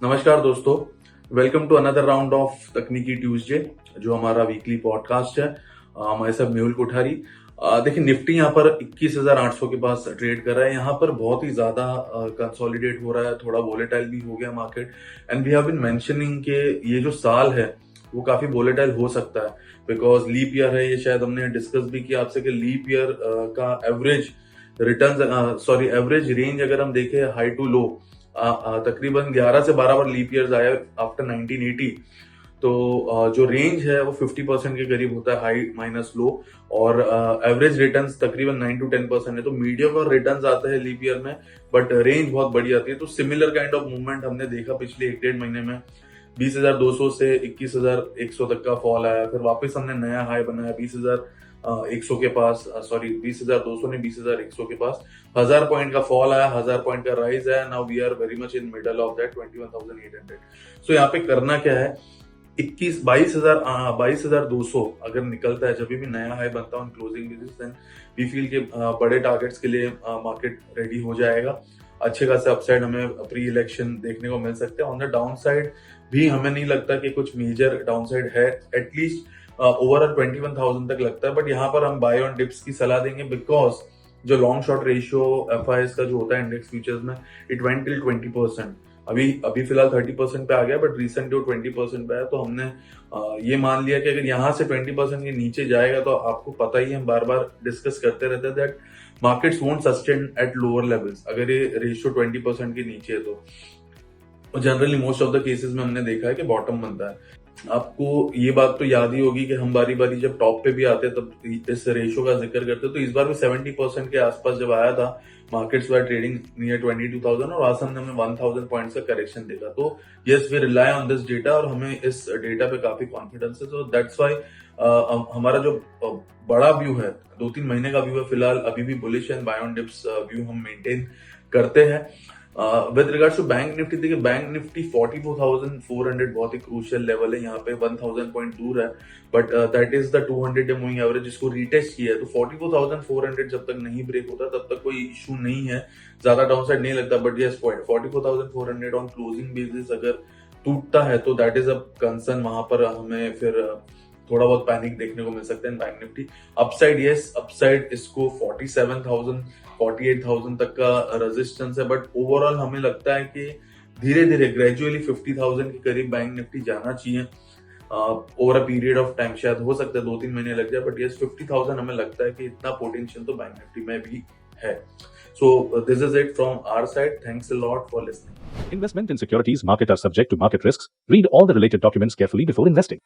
नमस्कार दोस्तों, welcome to another round of तकनीकी ट्यूसडे जो हमारा वीकली पॉडकास्ट है। हमारे साथ मेहुल कोठारी। देखिए निफ्टी यहाँ पर 21,800 के पास ट्रेड कर रहा है। यहाँ पर बहुत ही ज्यादा कंसोलिडेट हो रहा है, थोड़ा वोलेटाइल भी हो गया market. And we have been mentioning के ये जो साल है वो काफी वोलेटाइल हो सकता है बिकॉज लीप ईयर है। ये शायद हमने डिस्कस भी किया आपसे कि लीप ईयर का एवरेज रिटर्न एवरेज रेंज अगर हम देखें हाई टू लो तकरीबन 11 से 12 बार लीप ईयर्स आया आफ्टर 1980। तो जो रेंज है वो 50% के करीब होता है, हाई माइनस लो। और एवरेज रिटर्न्स तकरीबन 9 to 10% है। तो मीडियम और रिटर्न्स आता है लीप ईयर में, बट रेंज बहुत बड़ी आती है। तो सिमिलर काइंड ऑफ मूवमेंट हमने देखा पिछले 1-1.5 महीने में। 20,200 से 21,100 तक का फॉल आया, फिर वापस हमने नया हाई बनाया 20,100 के पास, 20,200 ने 20,100 के पास 1000 पॉइंट का फॉल आया, 1000 पॉइंट का राइज आया। Now we are very much in middle of that 21,800। So यहाँ पे करना क्या है, 22,200 अगर निकलता है, जब भी नया हाई बनता है closing basis, then we feel के बड़े टारगेट्स के लिए मार्केट रेडी हो जाएगा। अच्छे खासे अपसाइड हमें प्री इलेक्शन देखने को मिल सकते हैं। ऑन द डाउन साइड भी हमें नहीं लगता कि कुछ मेजर डाउन साइड है, एटलीस्ट ओवरऑल 21,000 तक लगता है। बट यहाँ पर हम बाय ऑन डिप्स की सलाह देंगे बिकॉज जो लॉन्ग शॉर्ट रेशियो एफआईएस का जो होता है इंडेक्स फ्यूचर्स में, इट वेंट टिल 20%। अभी फिलहाल 30% पे आ गया, बट रिसेंट जो 20% पे है, तो हमने ये मान लिया कि अगर यहाँ से 20% के नीचे जाएगा तो आपको पता ही है, हम बार बार डिस्कस करते रहते हैं that markets won't sustain at lower levels अगर ये रेशियो 20% के नीचे है तो generally most of the cases में हमने देखा है कि बॉटम बनता है। आपको ये बात तो याद ही होगी कि हम बारी बारी जब टॉप पे भी आते हैं तब इस रेशियो का जिक्र करते हैं। तो इस बार भी 70% के आसपास जब आया था, मार्केट्स वर ट्रेडिंग नियर 22,000 और आज हमने 1,000 पॉइंट्स का करेक्शन देखा। तो yes, we rely on this data और हमें इस डेटा पे काफी कॉन्फिडेंस है। तो दैट्स वाई हमारा जो बड़ा व्यू है, 2-3 महीने का व्यू है, फिलहाल अभी भी bullish and buy on dips view हम मेंटेन करते हैं। With regards to bank Nifty, देखिए बैंक निफ्टी 44,400 बहुत ही क्रूशियल लेवल है। यहाँ पे 1,000 पॉइंट दूर है, but that is the 200 day moving average जिसको रीटेस्ट किया है। तो 44,400 जब तक नहीं ब्रेक होता तब तक कोई इशू नहीं है, ज्यादा डाउन साइड नहीं लगता। But yes, 44,400 on closing basis अगर टूटता है तो दैट इज अ कंसर्न। वहां पर हमें फिर थोड़ा बहुत पैनिक देखने को मिल सकता है bank Nifty. Upside yes, upside इसको 47,000 48,000 तक का रेजिस्टेंस है, बट ओवरऑल हमें लगता है कि धीरे धीरे ग्रेजुअली 50,000 के करीब बैंक निफ्टी जाना चाहिए over a period of time. शायद हो सकता है 2-3 महीने लग जाए, बट यस 50,000 हमें लगता है कि इतना पोटेंशियल तो बैंक निफ्टी में भी है। So this is it from our side. Thanks a lot for listening. Investment in securities market are subject to market risks. Read all the related documents carefully before investing.